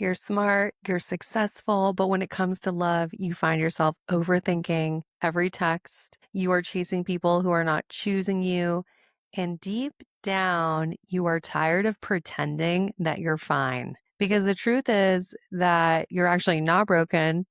You're smart, you're successful, but when it comes to love, you find yourself overthinking every text. You are chasing people who are not choosing you. And deep down, you are tired of pretending that you're fine. Because the truth is that you're actually not broken.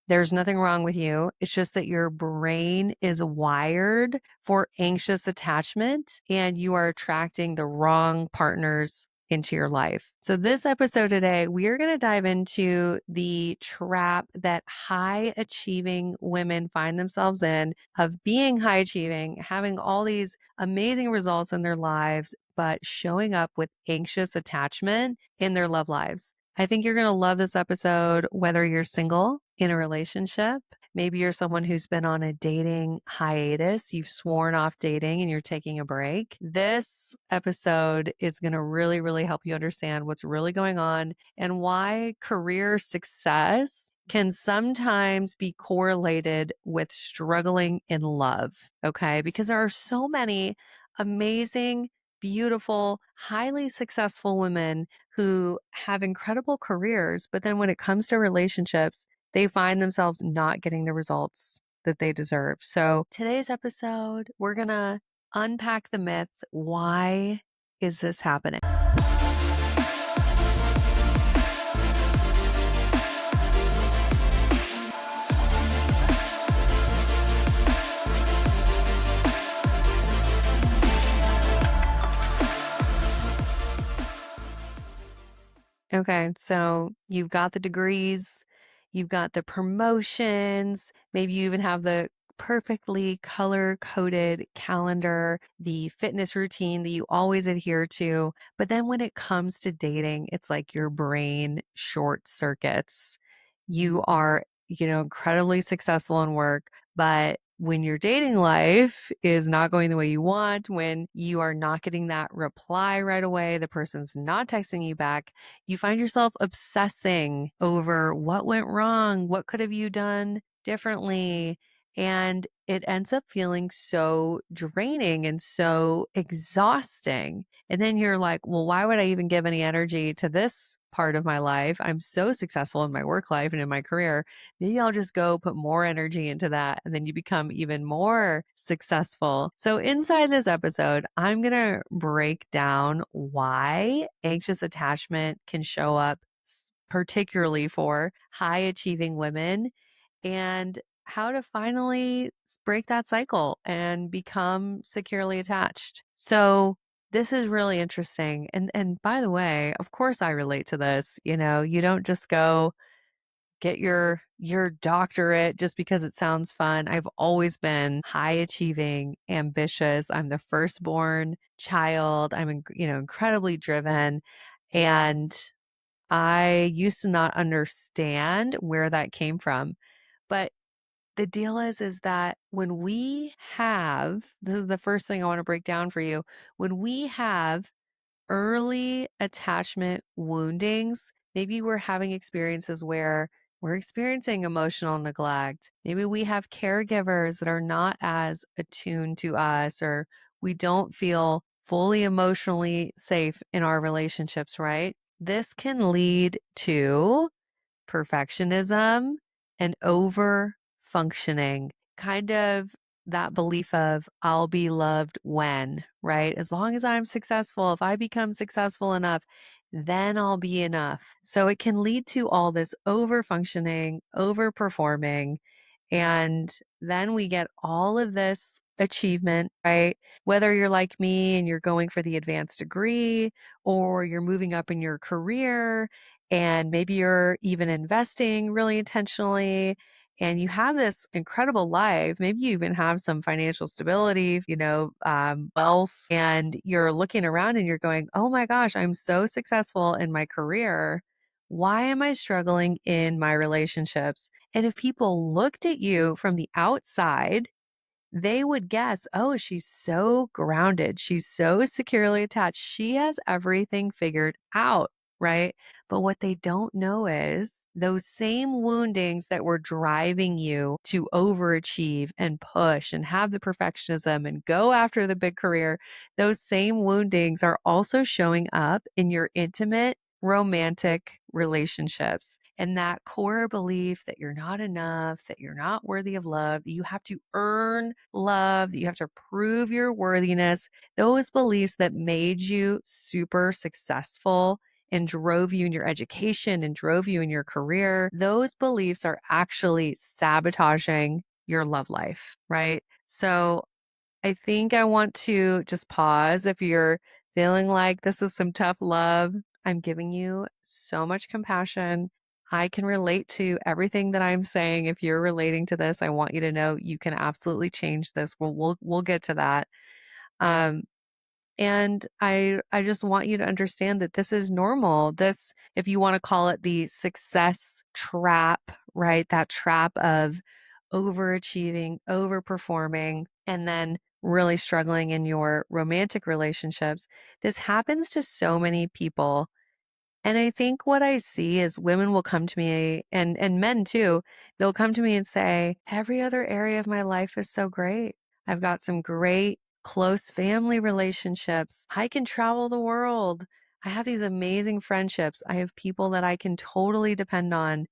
There's nothing wrong with you. It's just that your brain is wired for anxious attachment and you are attracting the wrong partners into your life. So this episode today, we are going to dive into the trap that high achieving women find themselves in of being high achieving, having all these amazing results in their lives, but showing up with anxious attachment in their love lives. I think you're going to love this episode, whether you're single, in a relationship. Maybe you're someone who's been on a dating hiatus. You've sworn off dating and you're taking a break. This episode is going to really, really help you understand what's really going on and why career success can sometimes be correlated with struggling in love. Okay. Because there are so many amazing, beautiful, highly successful women who have incredible careers, but then when it comes to relationships, they find themselves not getting the results that they deserve. So today's episode, we're going to unpack the myth. Why is this happening? Okay, so you've got the degrees, you've got the promotions, maybe you even have the perfectly color-coded calendar, the fitness routine that you always adhere to. But then when it comes to dating, it's like your brain short circuits. You are, incredibly successful in work, but when your dating life is not going the way you want, when you are not getting that reply right away, the person's not texting you back, you find yourself obsessing over what went wrong, what could have you done differently, and it ends up feeling so draining and so exhausting. And then you're like, well, why would I even give any energy to this part of my life? I'm so successful in my work life and in my career. Maybe I'll just go put more energy into that. And then you become even more successful. So inside this episode, I'm going to break down why anxious attachment can show up, particularly for high achieving women, and how to finally break that cycle and become securely attached. So this is really interesting. And by the way, of course I relate to this. You don't just go get your doctorate just because it sounds fun. I've always been high achieving, ambitious. I'm the firstborn child. I'm incredibly driven, and I used to not understand where that came from. But the deal is that when we have, this is the first thing I want to break down for you, when we have early attachment woundings, maybe we're having experiences where we're experiencing emotional neglect. Maybe we have caregivers that are not as attuned to us, or we don't feel fully emotionally safe in our relationships, right? This can lead to perfectionism and over functioning, kind of that belief of I'll be loved when, right? As long as I'm successful, if I become successful enough, then I'll be enough. So it can lead to all this over functioning, over performing, and then we get all of this achievement, right? Whether you're like me and you're going for the advanced degree, or you're moving up in your career, and maybe you're even investing really intentionally, and you have this incredible life. Maybe you even have some financial stability, wealth, and you're looking around and you're going, oh my gosh, I'm so successful in my career. Why am I struggling in my relationships? And if people looked at you from the outside, they would guess, oh, she's so grounded. She's so securely attached. She has everything figured out, right? But what they don't know is those same woundings that were driving you to overachieve and push and have the perfectionism and go after the big career, those same woundings are also showing up in your intimate romantic relationships. And that core belief that you're not enough, that you're not worthy of love, that you have to earn love, that you have to prove your worthiness, those beliefs that made you super successful and drove you in your education and drove you in your career, those beliefs are actually sabotaging your love life, right? So I think I want to just pause. If you're feeling like this is some tough love, I'm giving you so much compassion. I can relate to everything that I'm saying. If you're relating to this, I want you to know you can absolutely change this. We'll get to that. Um, and I just want you to understand that this is normal. This, if you want to call it the success trap, right? That trap of overachieving, overperforming, and then really struggling in your romantic relationships. This happens to so many people, and I think what I see is women will come to me, and men too, they'll come to me and say, every other area of my life is so great. I've got some great close family relationships. I can travel the world. I have these amazing friendships. I have people that I can totally depend on.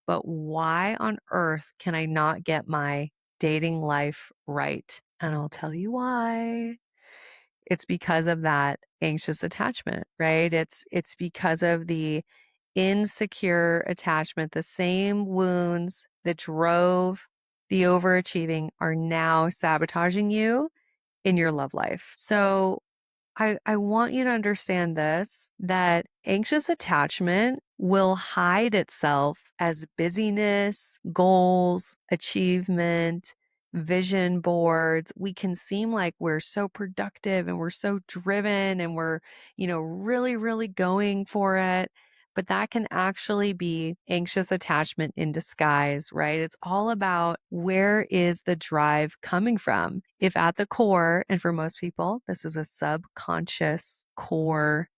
But why on earth can I not get my dating life right? And I'll tell you why. It's because of that anxious attachment, right? It's because of the insecure attachment. The same wounds that drove the overachieving are now sabotaging you in your love life. So I want you to understand this, that anxious attachment will hide itself as busyness, goals, achievement, vision boards. We can seem like we're so productive and we're so driven and we're, really, really going for it. But that can actually be anxious attachment in disguise, right? It's all about, where is the drive coming from? If at the core, and for most people, this is a subconscious core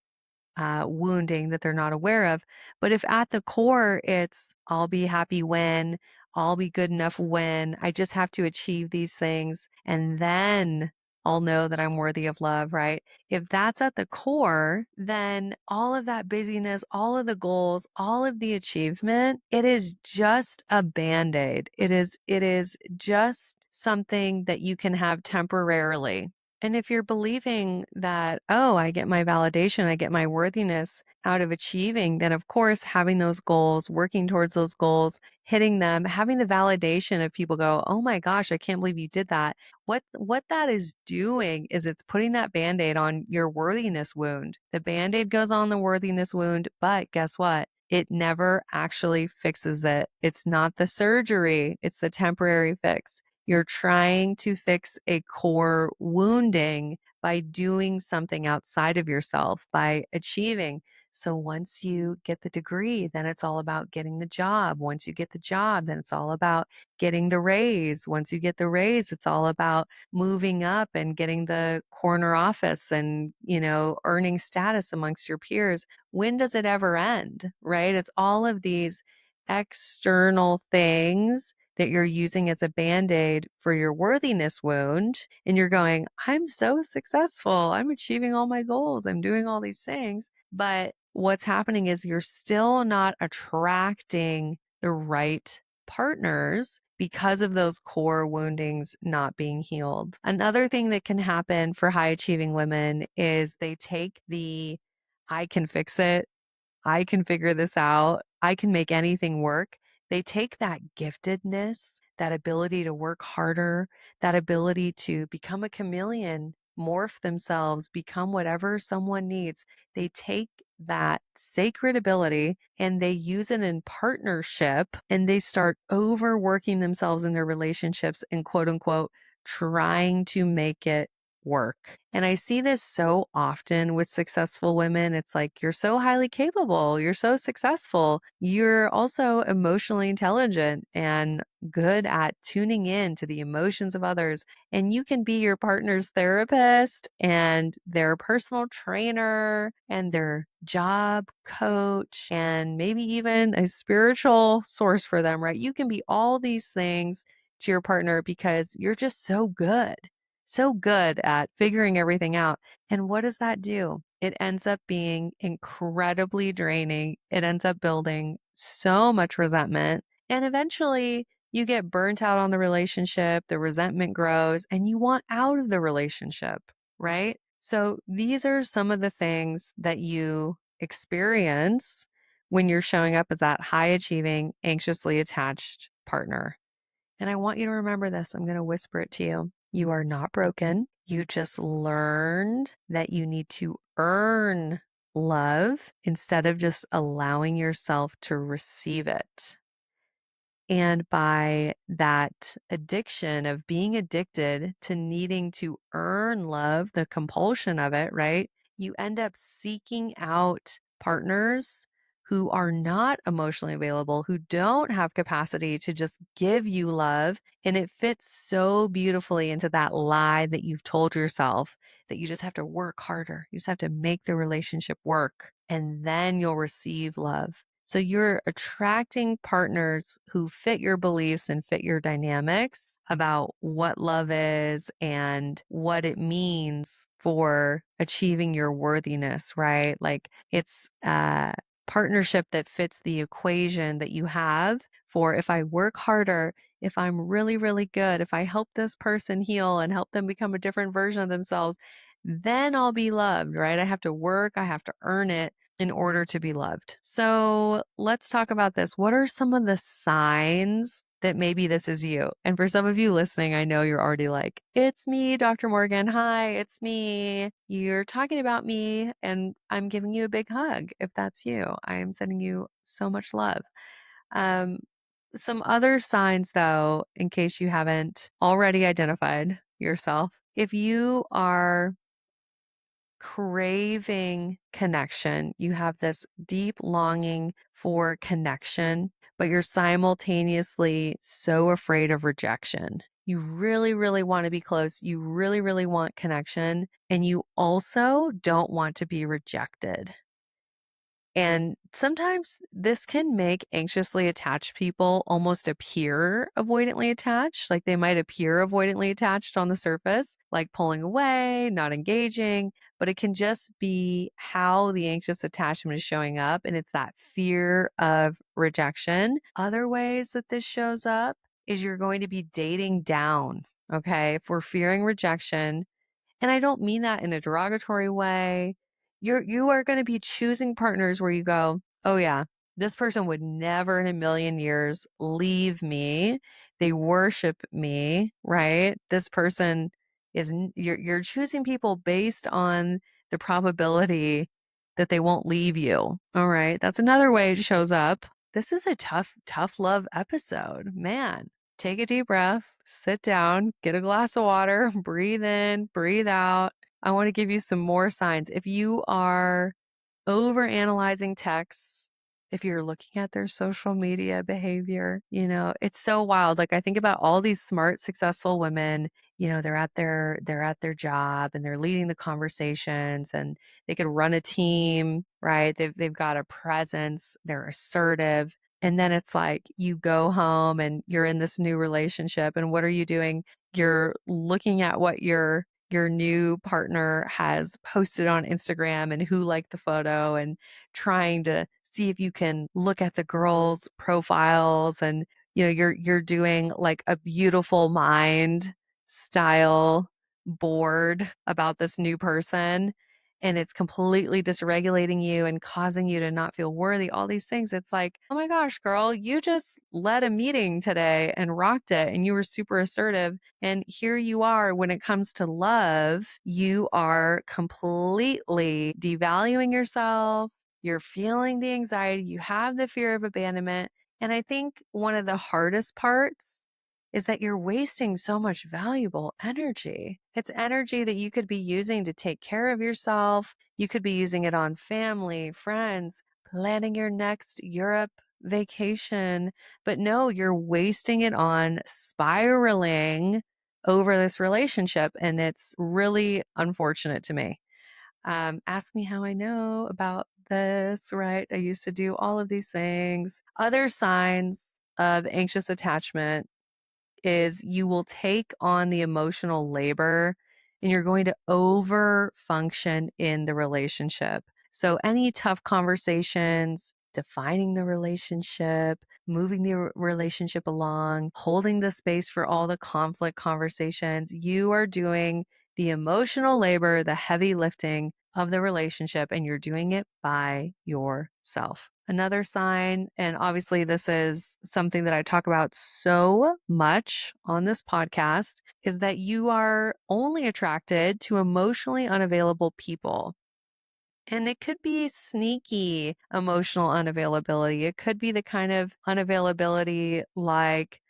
wounding that they're not aware of. But if at the core, it's, I'll be happy when, I'll be good enough when, I just have to achieve these things, and then I'll know that I'm worthy of love, right? If that's at the core, then all of that busyness, all of the goals, all of the achievement, it is just a band-aid. It is just something that you can have temporarily. And if you're believing that, oh, I get my validation, I get my worthiness out of achieving, then of course, having those goals, working towards those goals, hitting them, having the validation of people go, oh my gosh, I can't believe you did that. What that is doing is it's putting that band-aid on your worthiness wound. The band-aid goes on the worthiness wound, but guess what? It never actually fixes it. It's not the surgery, it's the temporary fix. You're trying to fix a core wounding by doing something outside of yourself, by achieving. So once you get the degree, then it's all about getting the job. Once you get the job, then it's all about getting the raise. Once you get the raise, it's all about moving up and getting the corner office and, earning status amongst your peers. When does it ever end, right? It's all of these external things that you're using as a band-aid for your worthiness wound. And you're going, I'm so successful. I'm achieving all my goals. I'm doing all these things. But what's happening is you're still not attracting the right partners because of those core woundings not being healed. Another thing that can happen for high achieving women is they take the, I can fix it, I can figure this out, I can make anything work. They take that giftedness, that ability to work harder, that ability to become a chameleon, morph themselves, become whatever someone needs. They take that sacred ability and they use it in partnership, and they start overworking themselves in their relationships and, quote unquote, trying to make it work. And I see this so often with successful women. It's like, you're so highly capable, you're so successful, you're also emotionally intelligent and good at tuning in to the emotions of others. And you can be your partner's therapist and their personal trainer and their job coach and maybe even a spiritual source for them, right? You can be all these things to your partner because you're just so good. so good at figuring everything out. And what does that do? It ends up being incredibly draining. It ends up building so much resentment. And eventually you get burnt out on the relationship, the resentment grows, and you want out of the relationship, right? So these are some of the things that you experience when you're showing up as that high achieving, anxiously attached partner. And I want you to remember this. I'm going to whisper it to you. You are not broken. You just learned that you need to earn love instead of just allowing yourself to receive it. And by that addiction of being addicted to needing to earn love, the compulsion of it, right? You end up seeking out partners who are not emotionally available, who don't have capacity to just give you love. And it fits so beautifully into that lie that you've told yourself that you just have to work harder. You just have to make the relationship work, and then you'll receive love. So you're attracting partners who fit your beliefs and fit your dynamics about what love is and what it means for achieving your worthiness, right? Like it's a partnership that fits the equation that you have for if I work harder, if I'm really, really good, if I help this person heal and help them become a different version of themselves, then I'll be loved, right? I have to work, I have to earn it in order to be loved. So let's talk about this. What are some of the signs that maybe this is you? And for some of you listening, I know you're already like, it's me, Dr. Morgan. Hi, it's me. You're talking about me, and I'm giving you a big hug if that's you. I am sending you so much love. Um, some other signs, though, in case you haven't already identified yourself, if you are craving connection. You have this deep longing for connection, but you're simultaneously so afraid of rejection. You really, really want to be close. You really, really want connection. And you also don't want to be rejected. And sometimes this can make anxiously attached people almost appear avoidantly attached. Like they might appear avoidantly attached on the surface, like pulling away, not engaging, but it can just be how the anxious attachment is showing up. And it's that fear of rejection. Other ways that this shows up is you're going to be dating down. Okay. If we're fearing rejection, and I don't mean that in a derogatory way. You are going to be choosing partners where you go, oh yeah, this person would never in a million years leave me. They worship me, right? This person is you're choosing people based on the probability that they won't leave you. All right. That's another way it shows up. This is a tough love episode. Man, take a deep breath, sit down, get a glass of water, breathe in, breathe out. I want to give you some more signs. If you are over analyzing texts, if you're looking at their social media behavior, it's so wild. Like I think about all these smart, successful women, they're at their job and they're leading the conversations and they could run a team, right? They've got a presence, they're assertive. And then it's like you go home and you're in this new relationship. And what are you doing? You're looking at what your new partner has posted on Instagram and who liked the photo and trying to see if you can look at the girls' profiles and you're doing like a beautiful mind style board about this new person, and it's completely dysregulating you and causing you to not feel worthy, all these things. It's like, oh my gosh, girl, you just led a meeting today and rocked it and you were super assertive. And here you are, when it comes to love, you are completely devaluing yourself. You're feeling the anxiety. You have the fear of abandonment. And I think one of the hardest parts is that you're wasting so much valuable energy. It's energy that you could be using to take care of yourself. You could be using it on family, friends, planning your next Europe vacation. But no, you're wasting it on spiraling over this relationship. And it's really unfortunate to me. Ask me how I know about this, right? I used to do all of these things. Other signs of anxious attachment is you will take on the emotional labor and you're going to over function in the relationship. So, any tough conversations, defining the relationship, moving the relationship along, holding the space for all the conflict conversations, you are doing the emotional labor, the heavy lifting of the relationship, and you're doing it by yourself. Another sign, and obviously this is something that I talk about so much on this podcast, is that you are only attracted to emotionally unavailable people. And it could be sneaky emotional unavailability. It could be the kind of unavailability like,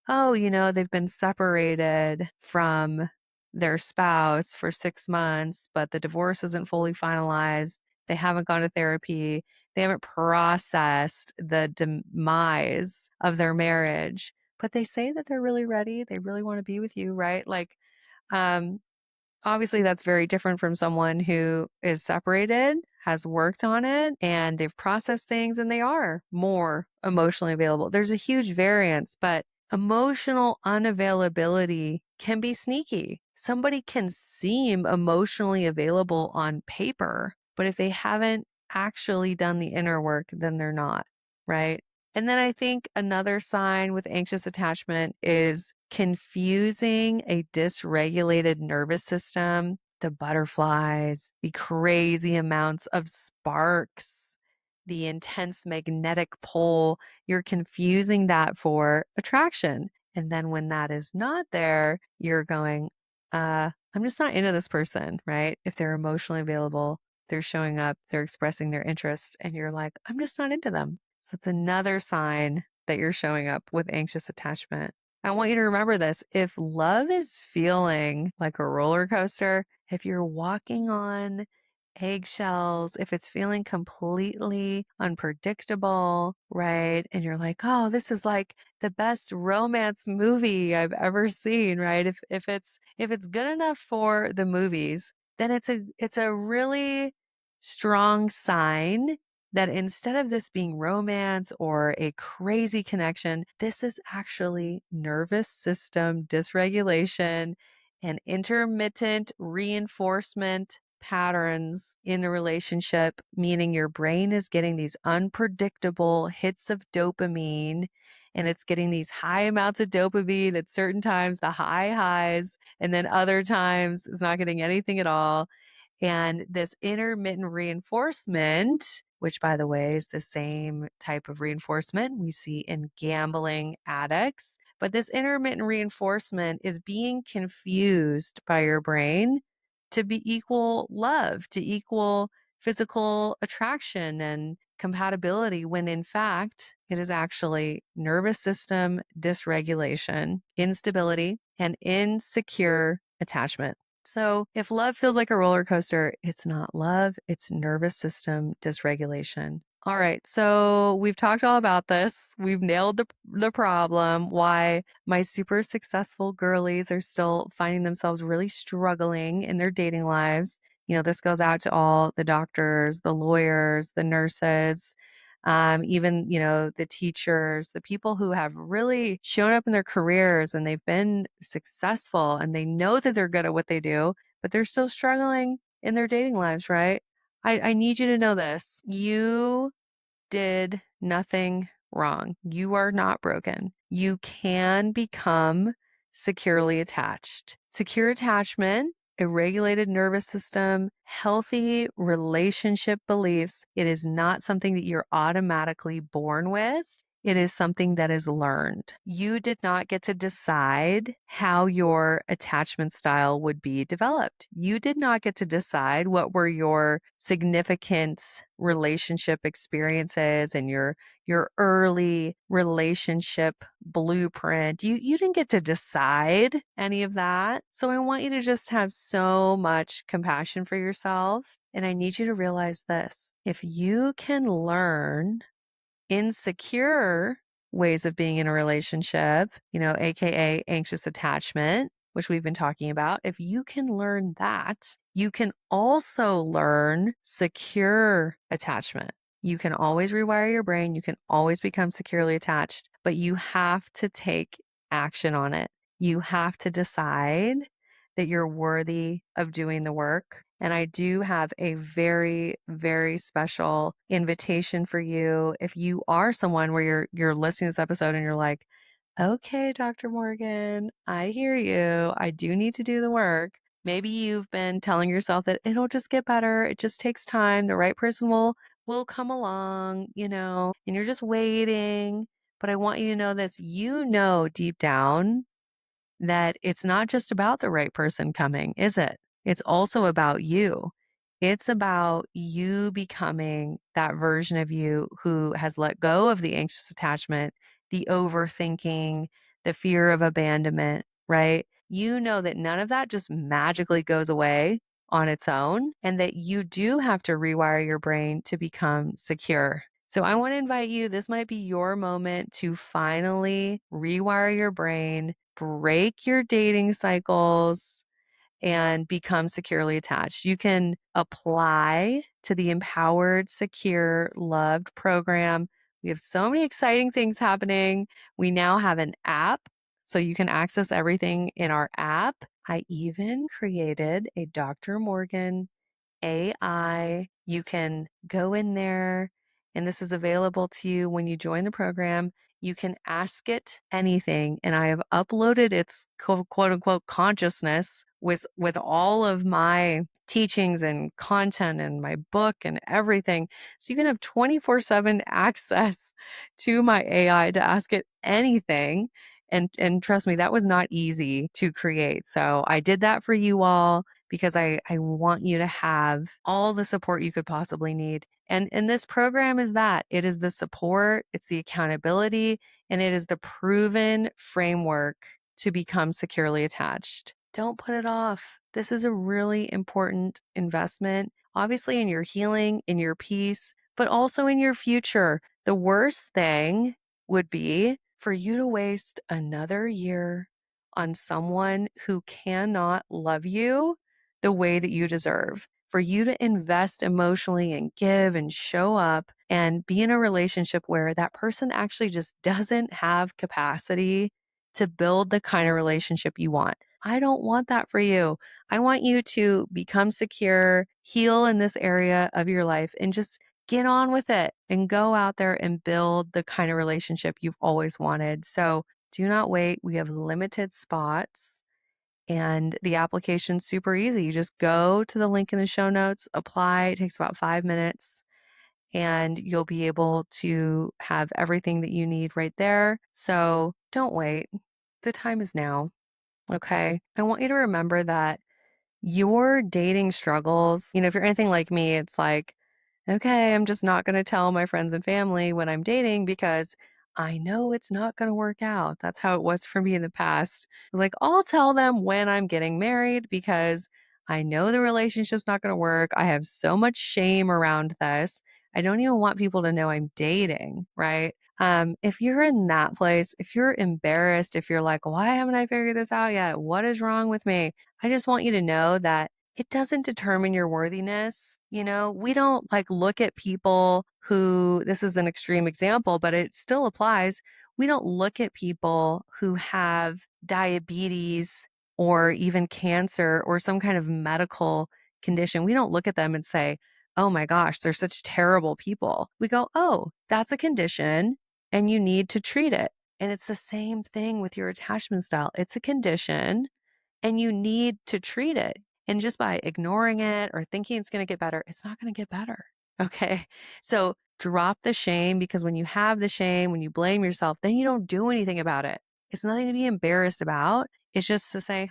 oh, they've been separated from their spouse for 6 months, but the divorce isn't fully finalized. They haven't gone to therapy. They haven't processed the demise of their marriage, but they say that they're really ready. They really want to be with you, right? Like, um, obviously, that's very different from someone who is separated, has worked on it, and they've processed things and they are more emotionally available. There's a huge variance, but emotional unavailability can be sneaky. Somebody can seem emotionally available on paper, but if they haven't actually done the inner work, then they're not, right? And then I think another sign with anxious attachment is confusing a dysregulated nervous system, the butterflies, the crazy amounts of sparks, the intense magnetic pull. You're confusing that for attraction. And then when that is not there, you're going, I'm just not into this person, right? If they're emotionally available, they're showing up, they're expressing their interest, and you're like, I'm just not into them. So it's another sign that you're showing up with anxious attachment. I want you to remember this. If love is feeling like a roller coaster, if you're walking on eggshells, if it's feeling completely unpredictable, right? And you're like, oh, this is like the best romance movie I've ever seen, right? If it's good enough for the movies, then it's a really strong sign that instead of this being romance or a crazy connection, this is actually nervous system dysregulation and intermittent reinforcement patterns in the relationship, meaning your brain is getting these unpredictable hits of dopamine and it's getting these high amounts of dopamine at certain times, the high highs, and then other times it's not getting anything at all. And this intermittent reinforcement, which by the way is the same type of reinforcement we see in gambling addicts, but this intermittent reinforcement is being confused by your brain to be equal love, to equal physical attraction and compatibility, when in fact it is actually nervous system dysregulation, instability, and insecure attachment. So if love feels like a roller coaster, it's not love, it's nervous system dysregulation. All right, so we've talked all about this. We've nailed the problem, why my super successful girlies are still finding themselves really struggling in their dating lives. This goes out to all the doctors, the lawyers, the nurses, even, the teachers, the people who have really shown up in their careers and they've been successful and they know that they're good at what they do, but they're still struggling in their dating lives, right? I need you to know this. You did nothing wrong. You are not broken. You can become securely attached. Secure attachment, a regulated nervous system, healthy relationship beliefs. It is not something that you're automatically born with. It is something that is learned. You did not get to decide how your attachment style would be developed. You did not get to decide what were your significant relationship experiences and your early relationship blueprint. You didn't get to decide any of that. So I want you to just have so much compassion for yourself. And I need you to realize this. If you can learn insecure ways of being in a relationship, AKA anxious attachment, which we've been talking about, if you can learn that, you can also learn secure attachment. You can always rewire your brain. You can always become securely attached, but you have to take action on it. You have to decide that you're worthy of doing the work. And I do have a very, very special invitation for you. If you are someone where you're listening to this episode and you're like, okay, Dr. Morgan, I hear you. I do need to do the work. Maybe you've been telling yourself that it'll just get better. It just takes time. The right person will come along, and you're just waiting. But I want you to know this, deep down that it's not just about the right person coming, is it? It's also about you. It's about you becoming that version of you who has let go of the anxious attachment, the overthinking, the fear of abandonment, right? You know that none of that just magically goes away on its own, and that you do have to rewire your brain to become secure. So I want to invite you, this might be your moment to finally rewire your brain, break your dating cycles, and become securely attached. You can apply to the Empowered.Secure.Loved program. We have so many exciting things happening. We now have an app, so you can access everything in our app. I even created a Dr. Morgan AI. You can go in there, and this is available to you when you join the program. You can ask it anything, and I have uploaded its quote unquote consciousness with all of my teachings and content and my book and everything. So you can have 24/7 access to my AI to ask it anything. And trust me, that was not easy to create. So I did that for you all because I want you to have all the support you could possibly need. And this program is that. It is the support, it's the accountability, and it is the proven framework to become securely attached. Don't put it off. This is a really important investment, obviously in your healing, in your peace, but also in your future. The worst thing would be for you to waste another year on someone who cannot love you the way that you deserve. For you to invest emotionally and give and show up and be in a relationship where that person actually just doesn't have capacity to build the kind of relationship you want. I don't want that for you. I want you to become secure, heal in this area of your life, and just get on with it and go out there and build the kind of relationship you've always wanted. So do not wait. We have limited spots. And the application's super easy. You just go to the link in the show notes, apply. It takes about 5 minutes, and you'll be able to have everything that you need right there. So don't wait. The time is now. Okay. I want you to remember that your dating struggles, if you're anything like me, it's like, okay, I'm just not going to tell my friends and family when I'm dating because I know it's not going to work out. That's how it was for me in the past. Like, I'll tell them when I'm getting married because I know the relationship's not going to work. I have so much shame around this. I don't even want people to know I'm dating, right? If you're in that place, if you're embarrassed, if you're like, why haven't I figured this out yet? What is wrong with me? I just want you to know that it doesn't determine your worthiness. We don't like look at people who, this is an extreme example, but it still applies. We don't look at people who have diabetes or even cancer or some kind of medical condition. We don't look at them and say, oh my gosh, they're such terrible people. We go, oh, that's a condition and you need to treat it. And it's the same thing with your attachment style. It's a condition and you need to treat it. And just by ignoring it or thinking it's going to get better, it's not going to get better. Okay. So drop the shame, because when you have the shame, when you blame yourself, then you don't do anything about it. It's nothing to be embarrassed about. It's just to say,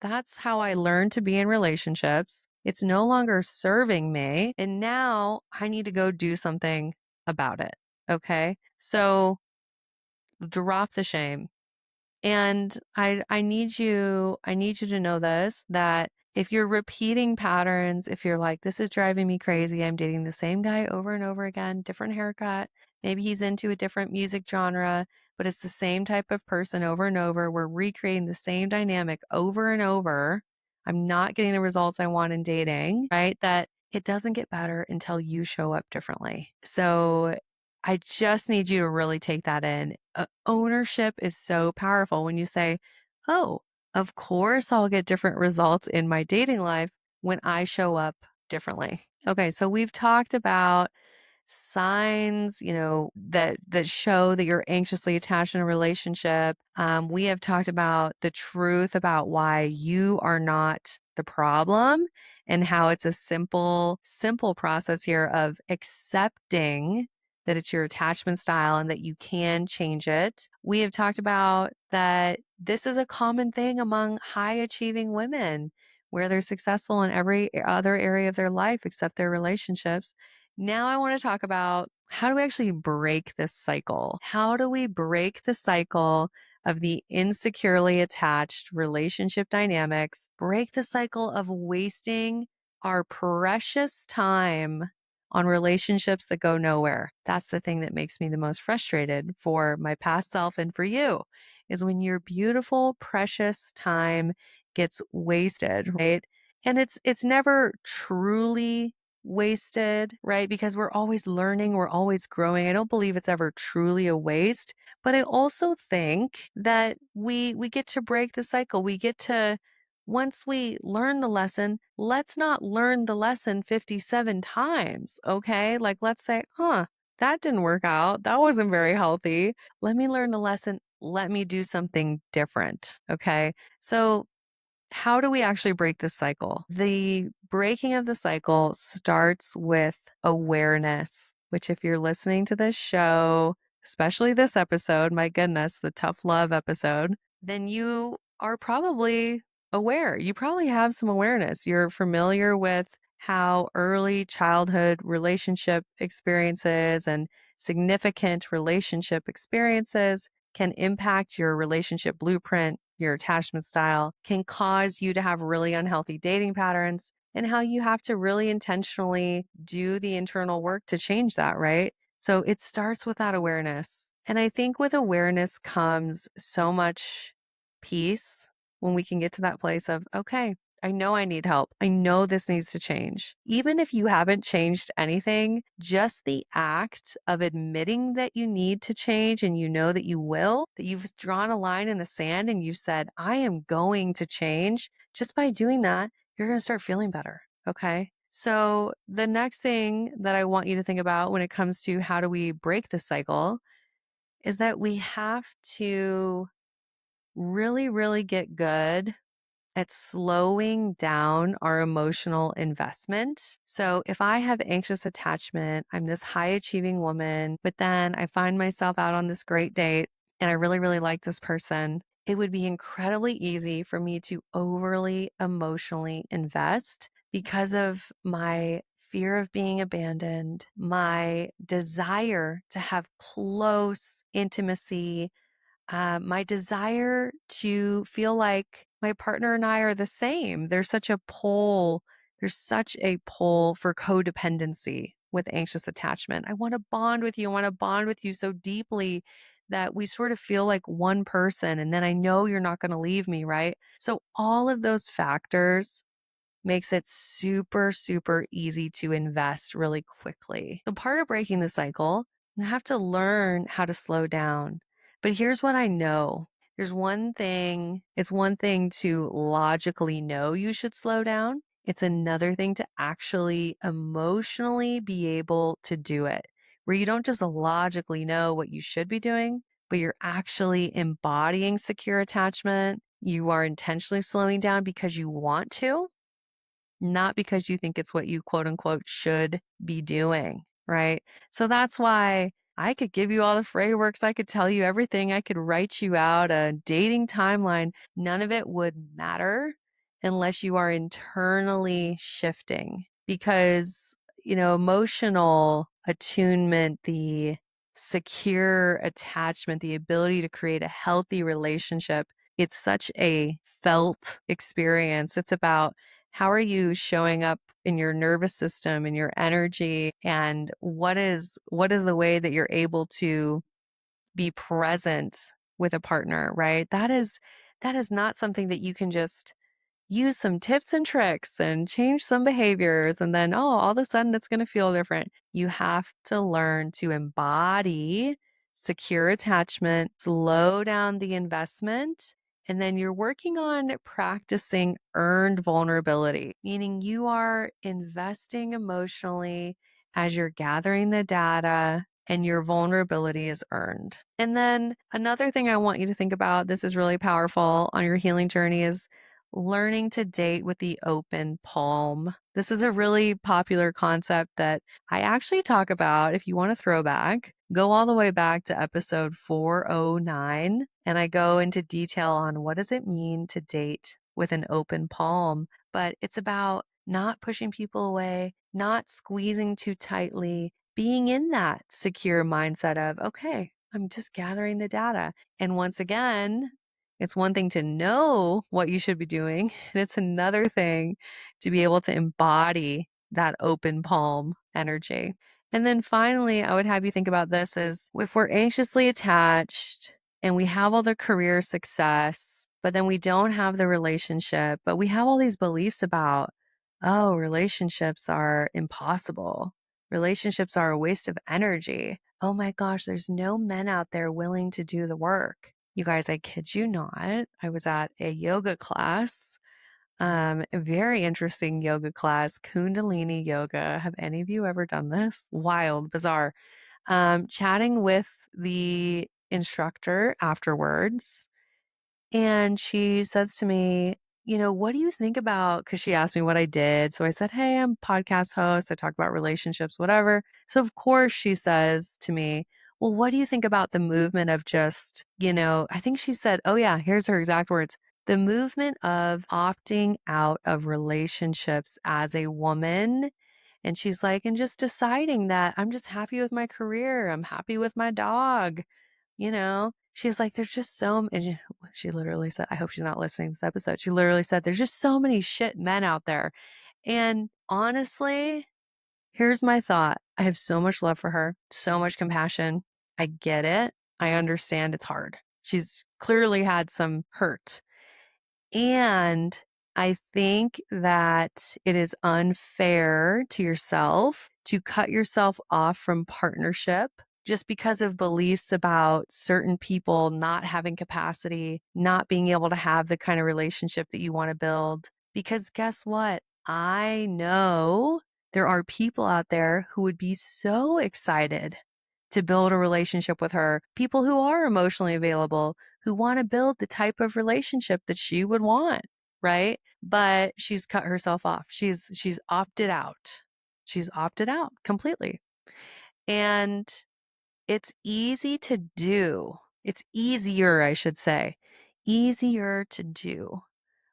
that's how I learned to be in relationships. It's no longer serving me. And now I need to go do something about it. Okay. So drop the shame. And I need you to know this, that if you're repeating patterns, if you're like, this is driving me crazy, I'm dating the same guy over and over again, different haircut, maybe he's into a different music genre, but it's the same type of person over and over. We're recreating the same dynamic over and over. I'm not getting the results I want in dating, right? That it doesn't get better until you show up differently. So I just need you to really take that in. Ownership is so powerful when you say, oh, of course I'll get different results in my dating life when I show up differently. Okay, so we've talked about signs, that show that you're anxiously attached in a relationship. We have talked about the truth about why you are not the problem and how it's a simple process here of accepting that it's your attachment style and that you can change it. We have talked about that this is a common thing among high achieving women where they're successful in every other area of their life except their relationships. Now I want to talk about how do we actually break this cycle? How do we break the cycle of the insecurely attached relationship dynamics, break the cycle of wasting our precious time on relationships that go nowhere? That's the thing that makes me the most frustrated for my past self and for you is when your beautiful, precious time gets wasted, right? And it's never truly wasted, right? Because we're always learning, we're always growing. I don't believe it's ever truly a waste, but I also think that we get to break the cycle. We get to once we learn the lesson, let's not learn the lesson 57 times, okay? Like let's say, that didn't work out. That wasn't very healthy. Let me learn the lesson. Let me do something different, okay? So how do we actually break this cycle? The breaking of the cycle starts with awareness, which, if you're listening to this show, especially this episode, my goodness, the tough love episode, then you are probably aware. You probably have some awareness. You're familiar with how early childhood relationship experiences and significant relationship experiences can impact your relationship blueprint, your attachment style, can cause you to have really unhealthy dating patterns, and how you have to really intentionally do the internal work to change that, right? So it starts with that awareness. And I think with awareness comes so much peace when we can get to that place of, okay, I know I need help. I know this needs to change. Even if you haven't changed anything, just the act of admitting that you need to change and you know that you will, that you've drawn a line in the sand and you've said, I am going to change. Just by doing that, you're going to start feeling better. Okay. So the next thing that I want you to think about when it comes to how do we break the cycle is that we have to really, really get good at slowing down our emotional investment. So if I have anxious attachment, I'm this high achieving woman, but then I find myself out on this great date and I really, really like this person, it would be incredibly easy for me to overly emotionally invest because of my fear of being abandoned, my desire to have close intimacy, my desire to feel like my partner and I are the same. There's such a pull for codependency with anxious attachment. I want to bond with you. I want to bond with you so deeply that we sort of feel like one person. And then I know you're not going to leave me, right? So all of those factors makes it super, super easy to invest really quickly. So part of breaking the cycle, you have to learn how to slow down. But here's what I know. It's one thing to logically know you should slow down. It's another thing to actually emotionally be able to do it, where you don't just logically know what you should be doing, but you're actually embodying secure attachment. You are intentionally slowing down because you want to, not because you think it's what you quote unquote should be doing, right? So that's why I could give you all the frameworks. I could tell you everything. I could write you out a dating timeline. None of it would matter unless you are internally shifting because, emotional attunement, the secure attachment, the ability to create a healthy relationship, it's such a felt experience. It's about how are you showing up in your nervous system and your energy, and what is the way that you're able to be present with a partner, right? That is not something that you can just use some tips and tricks and change some behaviors. And then, oh, all of a sudden it's going to feel different. You have to learn to embody secure attachment, slow down the investment. And then you're working on practicing earned vulnerability, meaning you are investing emotionally as you're gathering the data and your vulnerability is earned. And then another thing I want you to think about, this is really powerful on your healing journey, is learning to date with the open palm. This is a really popular concept that I actually talk about. If you want to throw back, go all the way back to episode 409, and I go into detail on what does it mean to date with an open palm. But it's about not pushing people away, not squeezing too tightly, being in that secure mindset of, okay, I'm just gathering the data. And once again, it's one thing to know what you should be doing, and it's another thing to be able to embody that open palm energy. And then finally, I would have you think about this is if we're anxiously attached and we have all the career success, but then we don't have the relationship, but we have all these beliefs about, oh, relationships are impossible. Relationships are a waste of energy. Oh my gosh, there's no men out there willing to do the work. You guys, I kid you not. I was at a yoga class, a very interesting yoga class, Kundalini yoga. Have any of you ever done this? Wild, bizarre. Chatting with the instructor afterwards, and she says to me, what do you think about, because she asked me what I did. So I said, hey, I'm a podcast host. I talk about relationships, whatever. So of course she says to me, well, what do you think about the movement of just, I think she said, oh yeah, here's her exact words. The movement of opting out of relationships as a woman. And she's like, and just deciding that I'm just happy with my career. I'm happy with my dog. She's like, there's just and she literally said, I hope she's not listening to this episode. She literally said, there's just so many shit men out there. And honestly, here's my thought. I have so much love for her, so much compassion. I get it. I understand it's hard. She's clearly had some hurt. And I think that it is unfair to yourself to cut yourself off from partnership just because of beliefs about certain people not having capacity, not being able to have the kind of relationship that you want to build. Because guess what? I know there are people out there who would be so excited to build a relationship with her, people who are emotionally available, who want to build the type of relationship that she would want, right? But she's cut herself off. She's opted out. She's opted out completely. And it's easy to do. It's easier, I should say, easier to do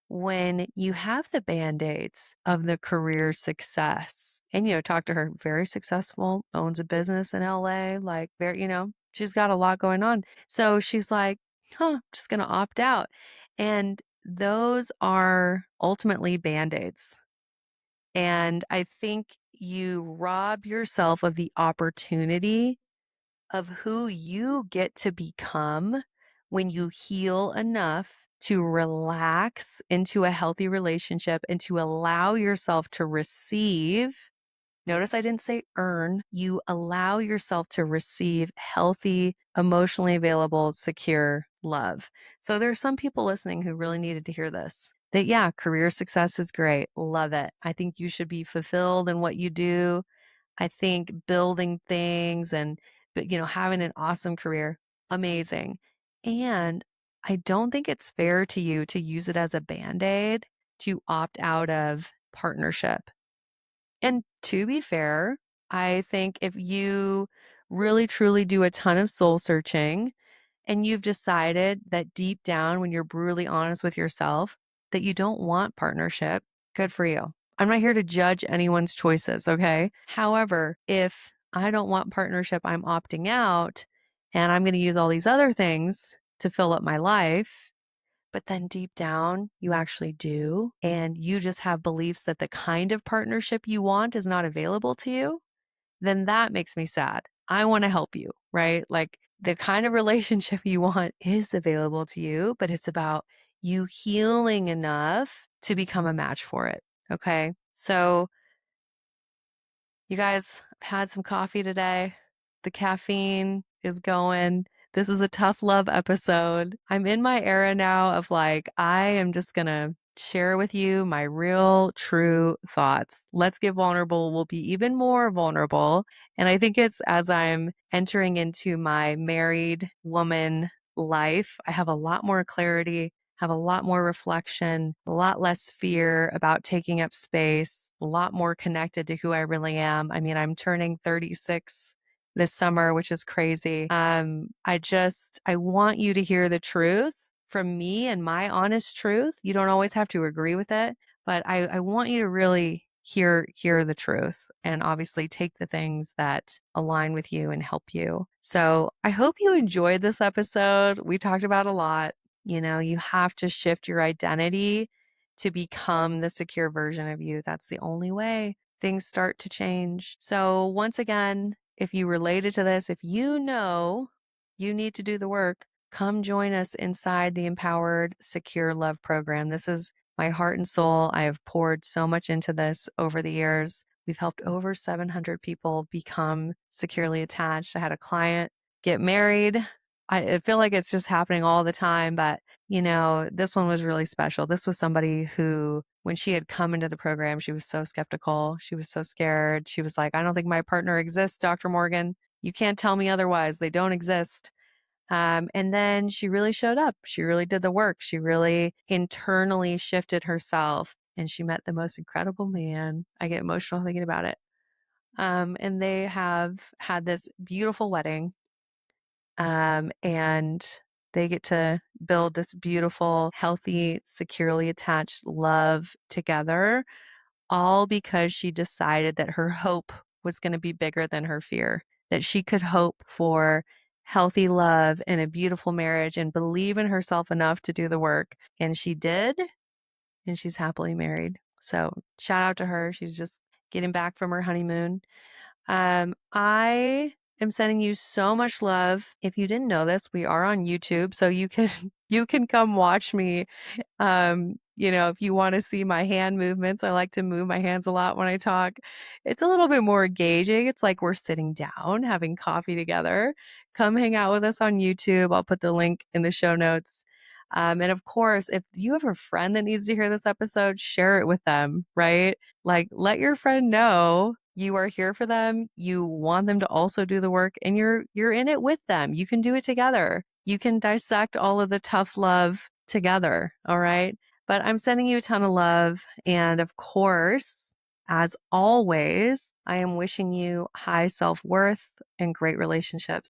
when you have the band-aids of the career success. And, talk to her, very successful, owns a business in LA, like very, she's got a lot going on. So she's like, I'm just going to opt out. And those are ultimately band-aids. And I think you rob yourself of the opportunity of who you get to become when you heal enough to relax into a healthy relationship and to allow yourself to receive. Notice I didn't say earn. You allow yourself to receive healthy, emotionally available, secure love. So there are some people listening who really needed to hear this. That, yeah, career success is great. Love it. I think you should be fulfilled in what you do. I think building things and, having an awesome career, amazing. And I don't think it's fair to you to use it as a band-aid to opt out of partnership. And to be fair, I think if you really truly do a ton of soul searching and you've decided that deep down, when you're brutally honest with yourself, that you don't want partnership, good for you. I'm not here to judge anyone's choices, okay? However, if I don't want partnership, I'm opting out and I'm going to use all these other things to fill up my life, but then deep down, you actually do, and you just have beliefs that the kind of partnership you want is not available to you, then that makes me sad. I want to help you, right? Like the kind of relationship you want is available to you, but it's about you healing enough to become a match for it. Okay. So, you guys, I've had some coffee today. The caffeine is going. This is a tough love episode. I'm in my era now of like, I am just going to share with you my real, true thoughts. Let's get vulnerable. We'll be even more vulnerable. And I think it's as I'm entering into my married woman life, I have a lot more clarity, have a lot more reflection, a lot less fear about taking up space, a lot more connected to who I really am. I mean, I'm turning 36 this summer, which is crazy. I want you to hear the truth from me and my honest truth. You don't always have to agree with it, but I want you to really hear the truth and obviously take the things that align with you and help you. So I hope you enjoyed this episode. We talked about a lot. You know, you have to shift your identity to become the secure version of you. That's the only way things start to change. So once again, if you related to this, if you know you need to do the work, come join us inside the Empowered.Secure.Loved program. This is my heart and soul. I have poured so much into this over the years. We've helped over 700 people become securely attached. I had a client get married. I feel like it's just happening all the time, but you know, this one was really special. This was somebody who, when she had come into the program, she was so skeptical. She was so scared. She was like, I don't think my partner exists, Dr. Morgan. You can't tell me otherwise. They don't exist. And then she really showed up. She really did the work. She really internally shifted herself and she met the most incredible man. I get emotional thinking about it. And they have had this beautiful wedding. And they get to build this beautiful, healthy, securely attached love together, all because she decided that her hope was going to be bigger than her fear, that she could hope for healthy love and a beautiful marriage and believe in herself enough to do the work. And she did, and she's happily married. So shout out to her. She's just getting back from her honeymoon. I am sending you so much love. If you didn't know this, we are on YouTube, so you can you can come watch me. You know, if you want to see my hand movements, I like to move my hands a lot when I talk. It's a little bit more engaging. It's like we're sitting down having coffee together. Come hang out with us on YouTube. I'll put the link in the show notes. And of course, if you have a friend that needs to hear this episode, share it with them, right? Like, let your friend know you are here for them. You want them to also do the work and you're in it with them. You can do it together. You can dissect all of the tough love together, all right? But I'm sending you a ton of love and of course, as always, I am wishing you high self-worth and great relationships.